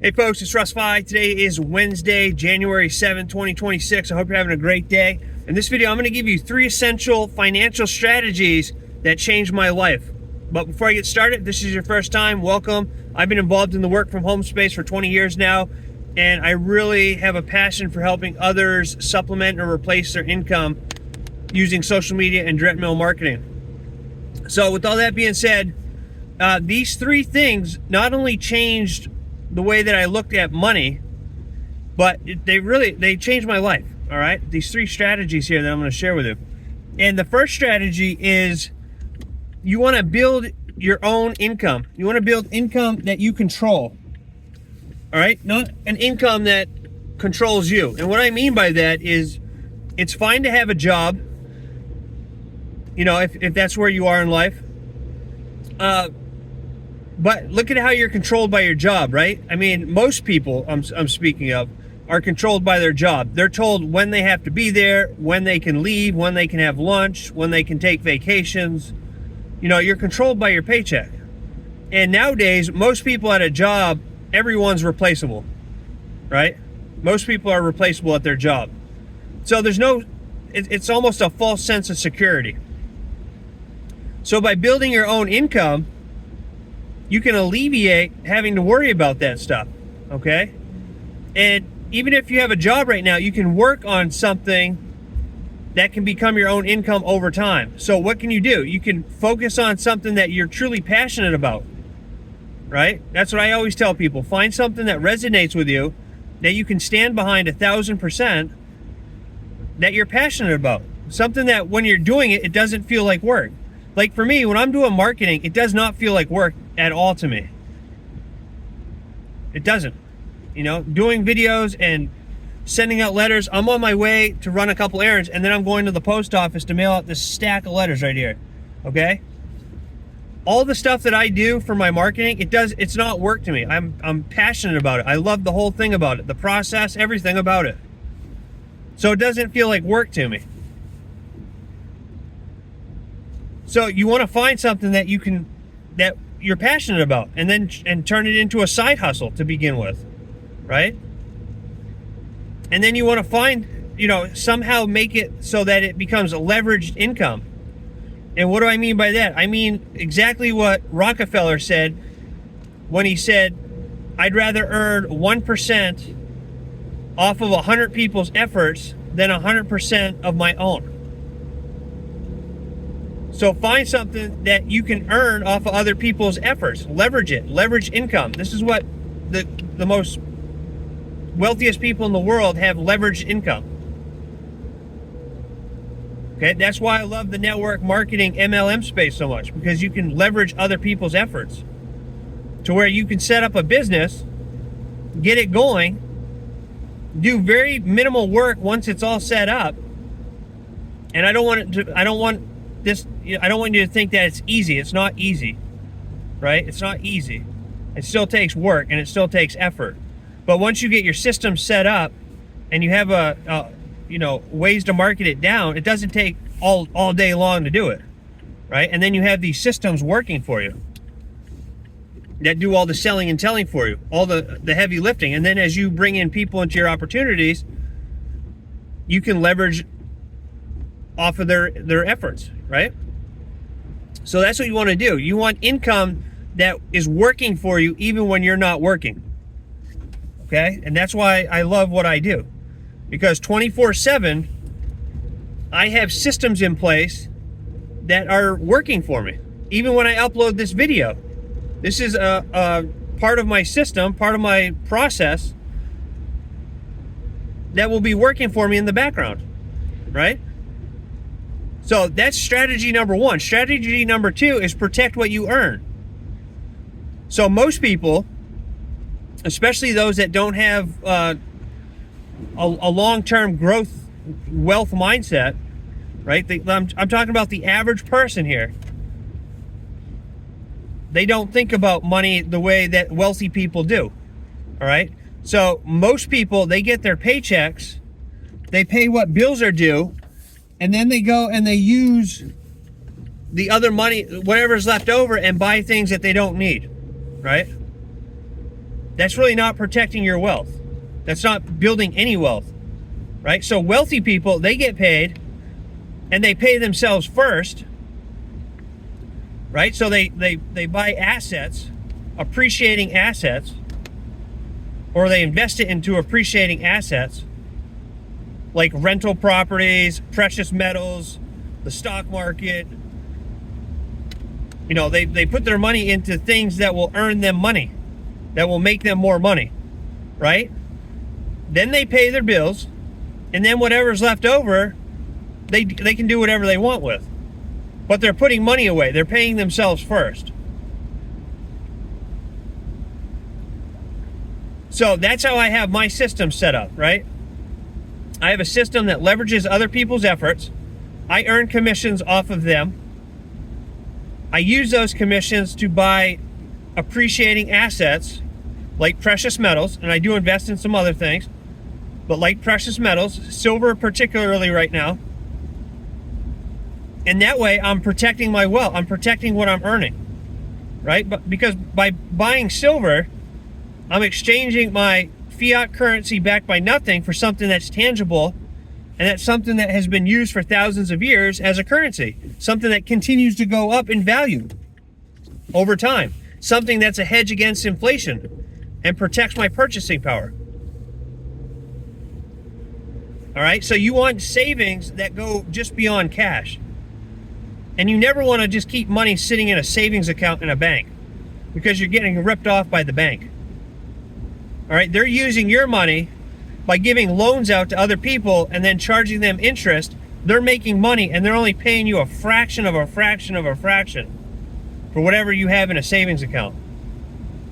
Hey folks, it's Russ. Today is Wednesday, January 7th, 2026. I hope you're having a great day. In this video, I'm going to give you 3 essential financial strategies that changed my life. But before I get started, if this is your first time, welcome. I've been involved in the work from home space for 20 years now, and I really have a passion for helping others supplement or replace their income using social media and direct mail marketing. So with all that being said, these 3 things not only changed the way that I looked at money, but they changed my life. All right, these 3 strategies here that I'm going to share with you. And the first strategy is you want to build your own income. You want to build income that you control. All right, not an income that controls you. And what I mean by that is it's fine to have a job, you know, if that's where you are in life. But look at how you're controlled by your job, right? I mean, most people I'm speaking of are controlled by their job. They're told when they have to be there, when they can leave, when they can have lunch, when they can take vacations. You know, you're controlled by your paycheck. And nowadays, most people at a job, everyone's replaceable, right? Most people are replaceable at their job. So it's almost a false sense of security. So by building your own income, you can alleviate having to worry about that stuff, okay? And even if you have a job right now, you can work on something that can become your own income over time. So what can you do? You can focus on something that you're truly passionate about, right? That's what I always tell people. Find something that resonates with you, that you can stand behind 1,000%, that you're passionate about. Something that when you're doing it, it doesn't feel like work. Like for me, when I'm doing marketing, it does not feel like work at all to me. It doesn't. You know, doing videos and sending out letters, I'm on my way to run a couple errands, and then I'm going to the post office to mail out this stack of letters right here, okay? All the stuff that I do for my marketing, it's not work to me. I'm passionate about it. I love the whole thing about it, the process, everything about it. So it doesn't feel like work to me. So you want to find something that you're passionate about, and turn it into a side hustle to begin with, right? And then you want to find, you know, somehow make it so that it becomes a leveraged income. And what do I mean by that? I mean exactly what Rockefeller said when he said, I'd rather earn 1% off of 100 people's efforts than 100% of my own. So find something that you can earn off of other people's efforts. Leverage it. Leverage income. This is what the most wealthiest people in the world have: leveraged income. Okay, that's why I love the network marketing MLM space so much, because you can leverage other people's efforts to where you can set up a business, get it going, do very minimal work once it's all set up. And I don't want you to think that it's easy. It's not easy, right? It's not easy. It still takes work, and it still takes effort. But once you get your system set up and you have ways to market it down, it doesn't take all day long to do it, right? And then you have these systems working for you that do all the selling and telling for you, all the heavy lifting. And then as you bring in people into your opportunities, you can leverage off of their efforts, right? So that's what you want to do. You want income that is working for you even when you're not working, okay? And that's why I love what I do, because 24/7 I have systems in place that are working for me. Even when I upload this video, this is a part of my system, part of my process that will be working for me in the background, right? So that's strategy number 1. Strategy number 2 is protect what you earn. So most people, especially those that don't have a long-term growth wealth mindset, right? I'm talking about the average person here. They don't think about money the way that wealthy people do, all right? So most people, they get their paychecks, they pay what bills are due, and then they go and they use the other money, whatever's left over, and buy things that they don't need, right? that's really not protecting your wealth. That's not building any wealth, right? So wealthy people, they get paid and they pay themselves first, right? So they buy assets, appreciating assets, or they invest it into appreciating assets like rental properties, precious metals, the stock market. You know, they put their money into things that will earn them money, that will make them more money, right? Then they pay their bills, and then whatever's left over, they can do whatever they want with. But they're putting money away. They're paying themselves first. So that's how I have my system set up, right? I have a system that leverages other people's efforts. I earn commissions off of them. I use those commissions to buy appreciating assets like precious metals, and I do invest in some other things, but like precious metals, silver particularly right now. And that way I'm protecting my wealth. I'm protecting what I'm earning, right? But because by buying silver, I'm exchanging my fiat currency backed by nothing for something that's tangible, and that's something that has been used for thousands of years as a currency, something that continues to go up in value over time, something that's a hedge against inflation and protects my purchasing power. All right, so you want savings that go just beyond cash. And you never want to just keep money sitting in a savings account in a bank, because you're getting ripped off by the bank. All right, they're using your money by giving loans out to other people and then charging them interest. They're making money, and they're only paying you a fraction of a fraction of a fraction for whatever you have in a savings account.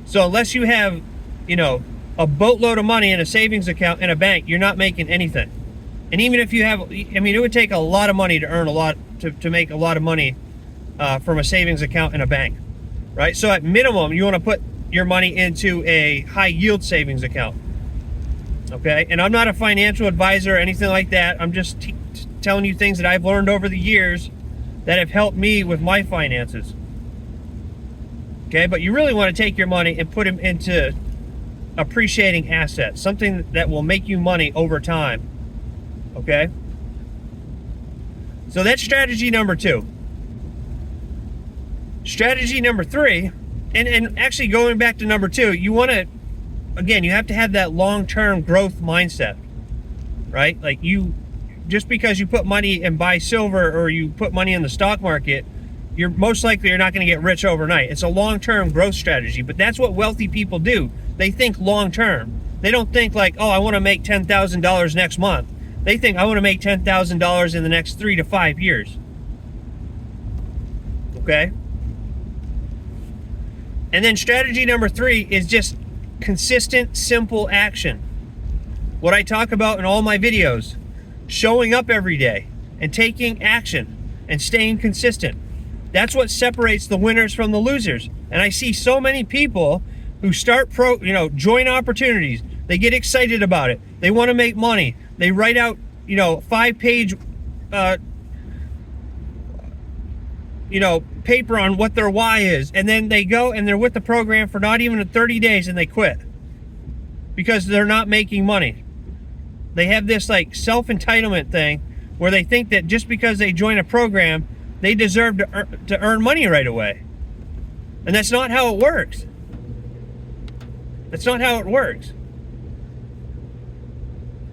So unless you have, you know, a boatload of money in a savings account in a bank, you're not making anything. And even if you have, I mean, it would take a lot of money to earn a lot, to make a lot of money from a savings account in a bank, right? So at minimum, you want to put your money into a high yield savings account. Okay, and I'm not a financial advisor or anything like that. I'm just telling you things that I've learned over the years that have helped me with my finances. Okay, but you really want to take your money and put them into appreciating assets, something that will make you money over time. Okay, so that's strategy number 2. Strategy number 3, and actually going back to number 2, you want to, again, you have to have that long-term growth mindset, right? Like, you, just because you put money and buy silver or you put money in the stock market, you're most likely you're not going to get rich overnight. It's a long-term growth strategy, but that's what wealthy people do. They think long-term. They don't think like, oh, I want to make $10,000 next month. They think I want to make $10,000 in the next 3 to 5 years. Okay? And then strategy number 3 is just consistent, simple action. What I talk about in all my videos, showing up every day and taking action and staying consistent. That's what separates the winners from the losers. And I see so many people who start join opportunities. They get excited about it. They want to make money. They write out, 5-page, paper on what their why is, and then they go and they're with the program for not even 30 days and they quit because they're not making money. They have this like self-entitlement thing where they think that just because they join a program, they deserve to earn money right away. And that's not how it works. That's not how it works.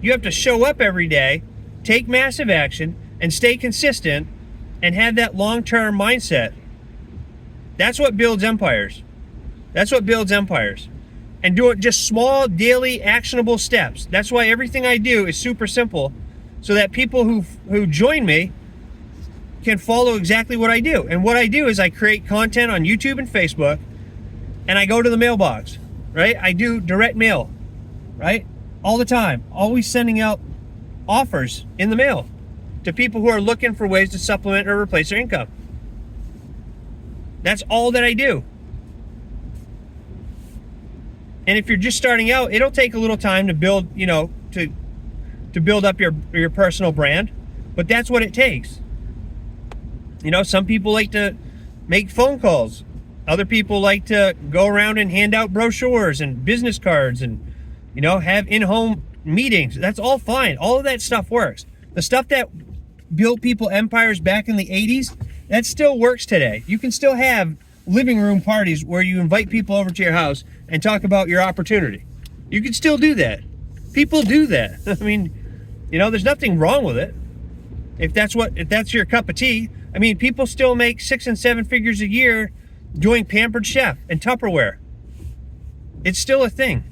You have to show up every day, take massive action, and stay consistent, and have that long-term mindset. That's what builds empires. That's what builds empires. And do it just small, daily, actionable steps. That's why everything I do is super simple, so that people who join me can follow exactly what I do. And what I do is I create content on YouTube and Facebook, and I go to the mailbox, right? I do direct mail, right? All the time, always sending out offers in the mail to people who are looking for ways to supplement or replace their income. That's all that I do. And if you're just starting out, it'll take a little time to build, to build up your personal brand, but that's what it takes. Some people like to make phone calls Other people like to go around and hand out brochures and business cards and, you know, have in-home meetings. That's all fine. All of that stuff works. The stuff that built people empires back in the 80s, that still works today. You can still have living room parties where you invite people over to your house and talk about your opportunity. You can still do that. People do that. I mean, you know, there's nothing wrong with it. If that's your cup of tea. I mean, people still make 6 and 7 figures a year doing Pampered Chef and Tupperware. It's still a thing.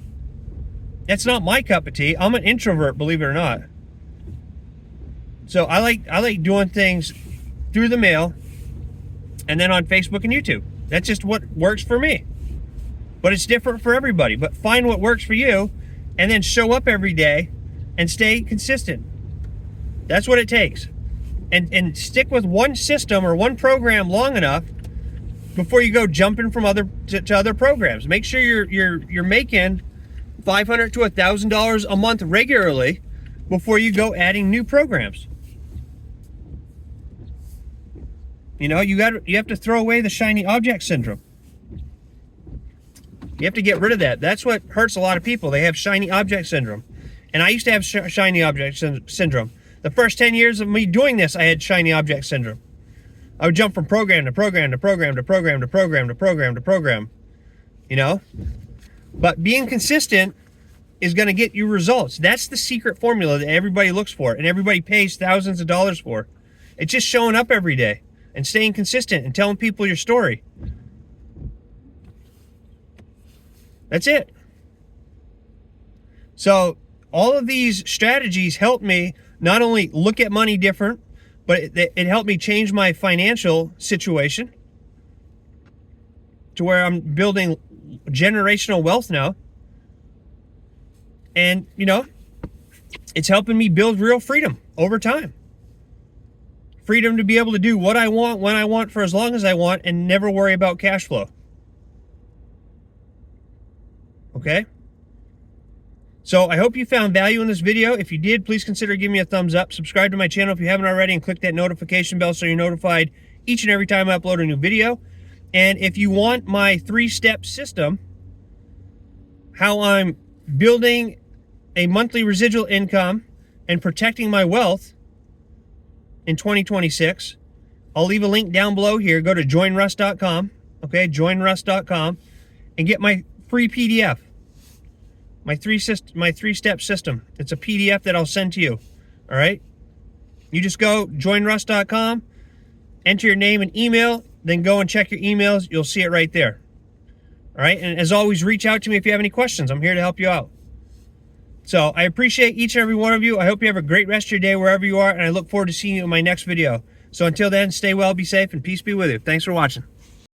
That's not my cup of tea. I'm an introvert, believe it or not. So I like doing things through the mail and then on Facebook and YouTube. That's just what works for me. But it's different for everybody. But find what works for you and then show up every day and stay consistent. That's what it takes. And stick with one system or one program long enough before you go jumping from other programs. Make sure you're making $500 to $1,000 a month regularly before you go adding new programs. You know, you have to throw away the shiny object syndrome. You have to get rid of that. That's what hurts a lot of people. They have shiny object syndrome. And I used to have shiny object syndrome. The first 10 years of me doing this, I had shiny object syndrome. I would jump from program to program to program to program to program to program to program, you know? But being consistent is going to get you results. That's the secret formula that everybody looks for and everybody pays thousands of dollars for. It's just showing up every day and staying consistent and telling people your story. That's it. So all of these strategies help me not only look at money different, but it helped me change my financial situation to where I'm building generational wealth now. And, you know, it's helping me build real freedom over time. Freedom to be able to do what I want, when I want, for as long as I want, and never worry about cash flow. Okay? So I hope you found value in this video. If you did, please consider giving me a thumbs up. Subscribe to my channel if you haven't already, and click that notification bell so you're notified each and every time I upload a new video. And if you want my 3-step system, how I'm building a monthly residual income and protecting my wealth in 2026, I'll leave a link down below here. Go to joinruss.com, okay, joinruss.com, and get my free PDF. My 3-step system. It's a PDF that I'll send to you. All right? You just go joinruss.com, enter your name and email, then go and check your emails. You'll see it right there. All right? And as always, reach out to me if you have any questions. I'm here to help you out. So I appreciate each and every one of you. I hope you have a great rest of your day wherever you are, and I look forward to seeing you in my next video. So until then, stay well, be safe, and peace be with you. Thanks for watching.